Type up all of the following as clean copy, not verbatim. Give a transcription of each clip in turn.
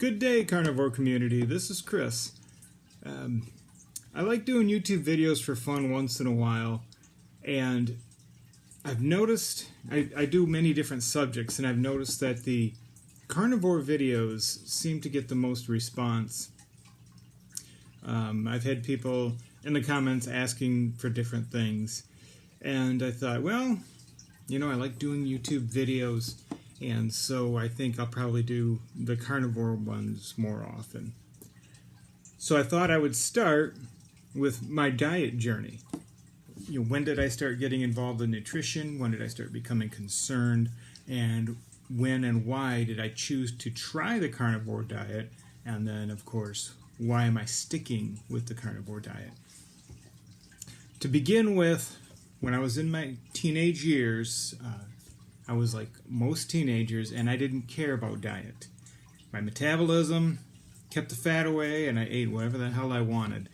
Good day, carnivore community. This is Chris. I like doing YouTube videos for fun once in a while, and I've noticed, I do many different subjects, and I've noticed that the carnivore videos seem to get the most response. I've had people in the comments asking for different things, and I thought, well, you know, I like doing YouTube videos, and so I think I'll probably do the carnivore ones more often. So I thought I would start with my diet journey. You know, when did I start getting involved in nutrition? When did I start becoming concerned? And when and why did I choose to try the carnivore diet? And then, of course, why am I sticking with the carnivore diet? To begin with, when I was in my teenage years, I was like most teenagers, and I didn't care about diet. My metabolism kept the fat away, and I ate whatever the hell I wanted.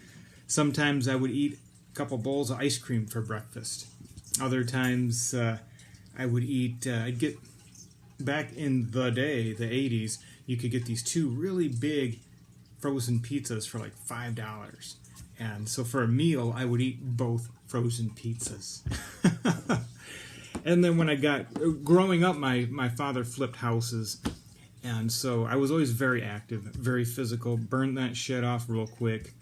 Sometimes I would eat a couple bowls of ice cream for breakfast. Other times I would eat, I'd get, back in the day, the 80s, you could get these two really big frozen pizzas for like $5. And so for a meal, I would eat both frozen pizzas. And then when I got, growing up, my father flipped houses, and so I was always very active, very physical, burned that shit off real quick.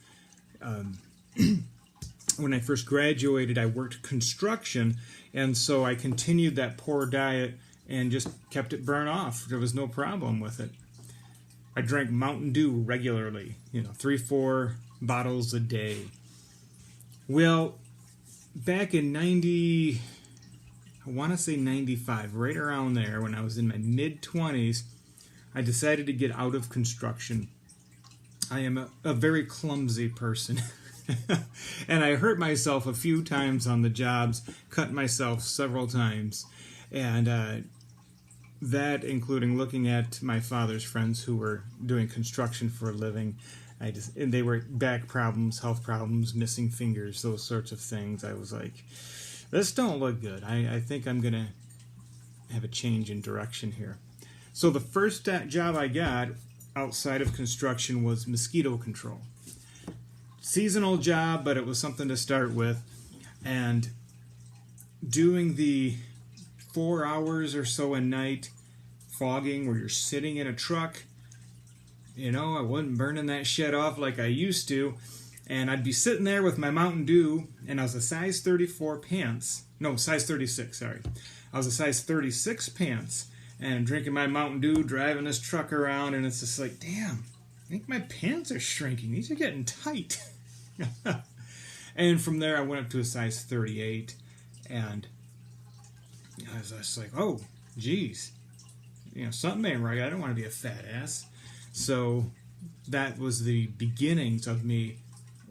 When I first graduated, I worked construction, and so I continued that poor diet and just kept it burn off. There was no problem with it. I drank Mountain Dew regularly, 3-4 bottles a day. Well, back in 95, right around there, when I was in my mid-20s, I decided to get out of construction. I am a very clumsy person, and I hurt myself a few times on the jobs, cut myself several times, and that including looking at my father's friends who were doing construction for a living. And they were back problems, health problems, missing fingers, those sorts of things. I was like, this don't look good. I think I'm going to have a change in direction here. So the first job I got outside of construction was mosquito control. Seasonal job, but it was something to start with. And doing the 4 hours or so a night fogging where you're sitting in a truck, I wasn't burning that shit off like I used to. And I'd be sitting there with my Mountain Dew, and I was a size 34 pants. No, size 36, sorry. I was a size 36 pants, and drinking my Mountain Dew, driving this truck around, and it's just like, damn, I think my pants are shrinking. These are getting tight. And from there, I went up to a size 38, and I was just like, oh, geez. Something ain't right. I don't want to be a fat ass. So that was the beginnings of me.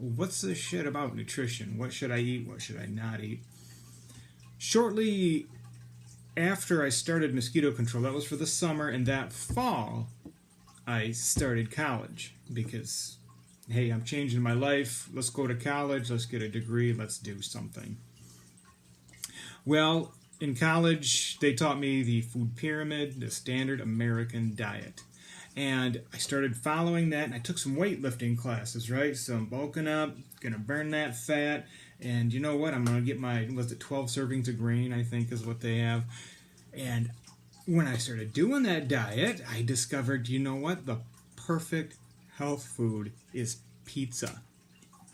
What's this shit about nutrition? What should I eat? What should I not eat? Shortly after I started mosquito control, that was for the summer, and that fall, I started college because, hey, I'm changing my life. Let's go to college. Let's get a degree. Let's do something. Well, in college, they taught me the food pyramid, the standard American diet. And I started following that, and I took some weightlifting classes, right? So I'm bulking up, going to burn that fat, and you know what? I'm going to get my, 12 servings of grain, I think is what they have. And when I started doing that diet, I discovered, you know what? The perfect health food is pizza.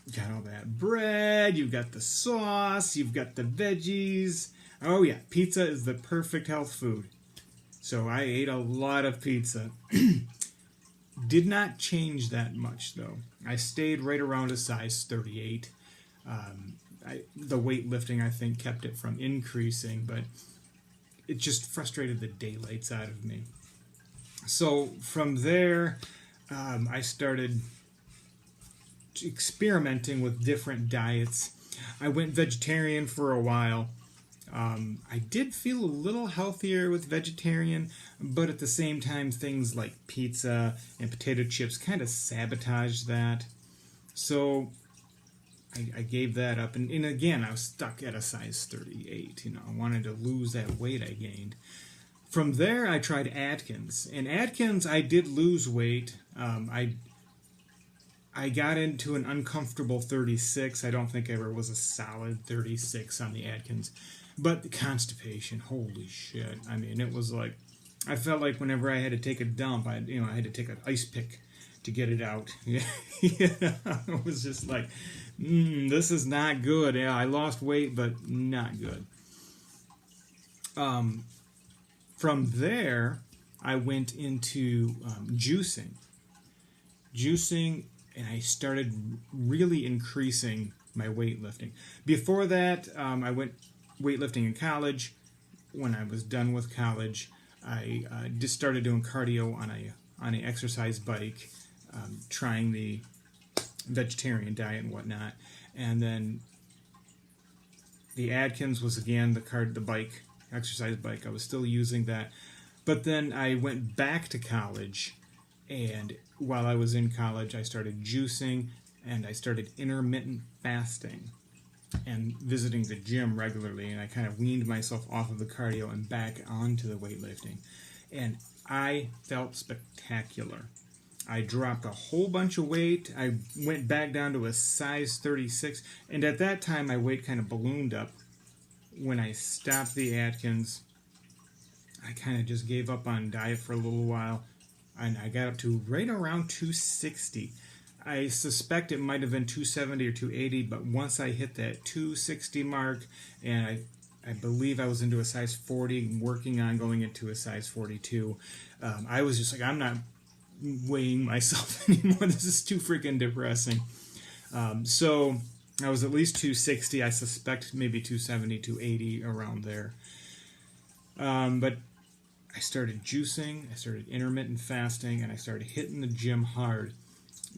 You got all that bread, you've got the sauce, you've got the veggies. Oh yeah, pizza is the perfect health food. So I ate a lot of pizza. Did not change that much, though. I stayed right around a size 38. The weightlifting, I think, kept it from increasing, but it just frustrated the daylights out of me. So from there, I started experimenting with different diets. I went vegetarian for a while. I did feel a little healthier with vegetarian, but at the same time, things like pizza and potato chips kind of sabotaged that. So I gave that up. And again, I was stuck at a size 38. I wanted to lose that weight I gained. From there, I tried Atkins. And Atkins, I did lose weight. I got into an uncomfortable 36. I don't think I ever was a solid 36 on the Atkins. But the constipation, holy shit. I mean, it was like, I felt like whenever I had to take a dump, I had to take an ice pick to get it out. It was just like, this is not good. Yeah, I lost weight, but not good. From there, I went into juicing. And I started really increasing my weightlifting. Before that, I went weightlifting in college. When I was done with college, I just started doing cardio on an exercise bike, trying the vegetarian diet and whatnot. And then the Atkins was again the bike, exercise bike. I was still using that. But then I went back to college, and while I was in college, I started juicing, and I started intermittent fasting and visiting the gym regularly, and I kind of weaned myself off of the cardio and back onto the weightlifting. And I felt spectacular. I dropped a whole bunch of weight. I went back down to a size 36, and at that time my weight kind of ballooned up. When I stopped the Atkins, I kind of just gave up on diet for a little while, and I got up to right around 260. I suspect it might have been 270 or 280, but once I hit that 260 mark, and I believe I was into a size 40, working on going into a size 42, I was just like, I'm not weighing myself anymore. This is too freaking depressing. So I was at least 260. I suspect maybe 270, 280, around there. But I started juicing, I started intermittent fasting, and I started hitting the gym hard.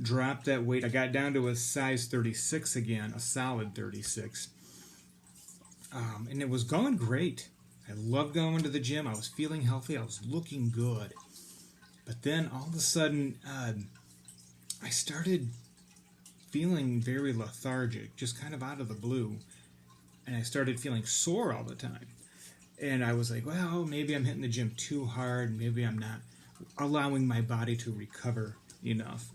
Dropped that weight. I got down to a size 36 again, a solid 36. And it was going great. I loved going to the gym. I was feeling healthy. I was looking good. But then all of a sudden, I started feeling very lethargic, just kind of out of the blue. And I started feeling sore all the time. And I was like, well, maybe I'm hitting the gym too hard. Maybe I'm not allowing my body to recover enough.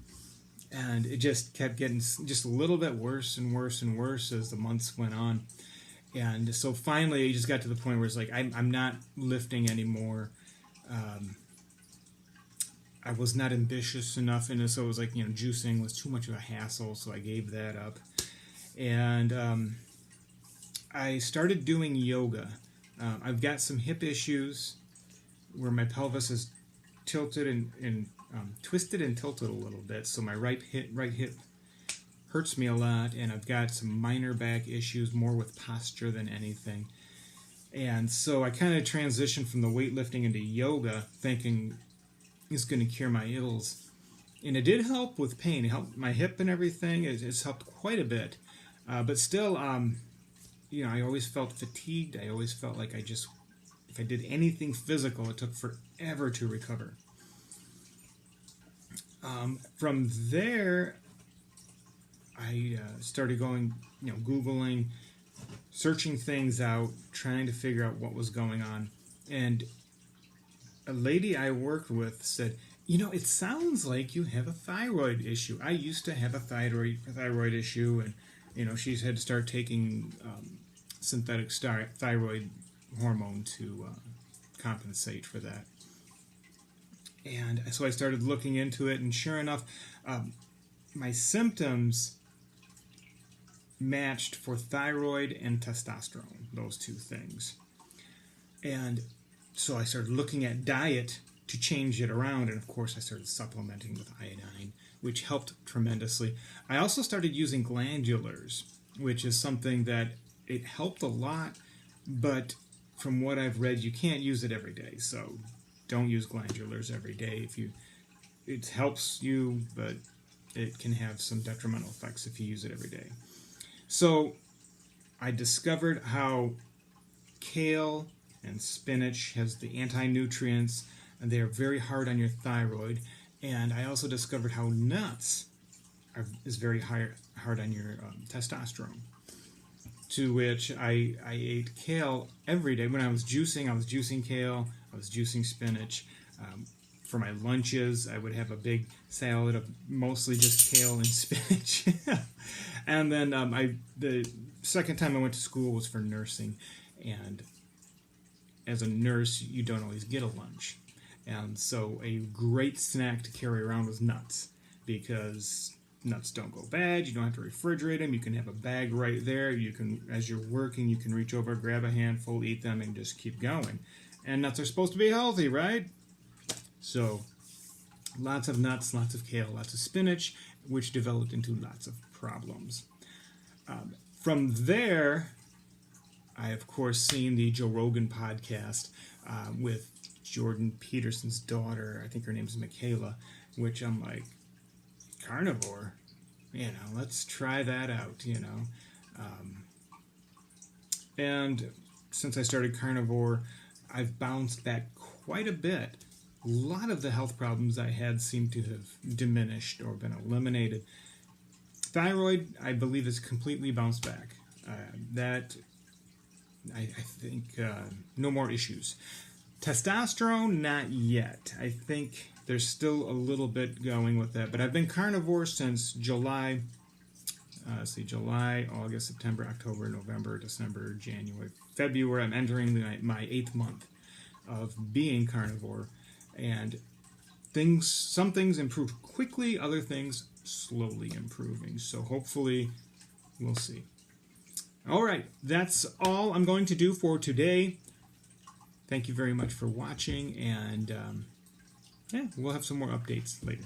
And it just kept getting just a little bit worse and worse and worse as the months went on. And so finally, it just got to the point where it's like, I'm not lifting anymore. I was not ambitious enough, and so it was like, juicing was too much of a hassle, so I gave that up. And I started doing yoga. I've got some hip issues where my pelvis is tilted and twisted and tilted a little bit, so my right hip hurts me a lot, and I've got some minor back issues, more with posture than anything. And so I kind of transitioned from the weightlifting into yoga, thinking it's going to cure my ills. And it did help with pain. It helped my hip and everything. It's helped quite a bit. But still, I always felt fatigued. I always felt like if I did anything physical, it took forever to recover. From there, I started going, Googling, searching things out, trying to figure out what was going on. And a lady I worked with said, it sounds like you have a thyroid issue. I used to have a thyroid issue, and she's had to start taking synthetic thyroid hormone to compensate for that. And so I started looking into it, and sure enough, my symptoms matched for thyroid and testosterone, those two things. And so I started looking at diet to change it around, and of course I started supplementing with iodine, which helped tremendously. I also started using glandulars, which is something that it helped a lot, but from what I've read, you can't use it every day, so don't use glandulars every day. It helps you, but it can have some detrimental effects if you use it every day. So I discovered how kale and spinach has the anti-nutrients, and they are very hard on your thyroid. And I also discovered how nuts is very hard on your testosterone. to which I ate kale every day. When I was juicing kale, I was juicing spinach. For my lunches, I would have a big salad of mostly just kale and spinach. And then the second time I went to school was for nursing. And as a nurse, you don't always get a lunch. And so a great snack to carry around was nuts, because nuts don't go bad. You don't have to refrigerate them. You can have a bag right there. You can, as you're working, you can reach over, grab a handful, eat them, and just keep going. And nuts are supposed to be healthy, right? So lots of nuts, lots of kale, lots of spinach, which developed into lots of problems. From there, I, of course, seen the Joe Rogan podcast with Jordan Peterson's daughter. I think her name's Michaela, which I'm like, carnivore? Let's try that out, And since I started carnivore, I've bounced back quite a bit. A lot of the health problems I had seem to have diminished or been eliminated. Thyroid, I believe, is completely bounced back. I think no more issues. Testosterone, not yet. I think there's still a little bit going with that. But I've been carnivore since July. July, August, September, October, November, December, January, February. I'm entering my 8th month of being carnivore. And some things improve quickly, other things slowly improving. So hopefully we'll see. All right, that's all I'm going to do for today. Thank you very much for watching, and we'll have some more updates later.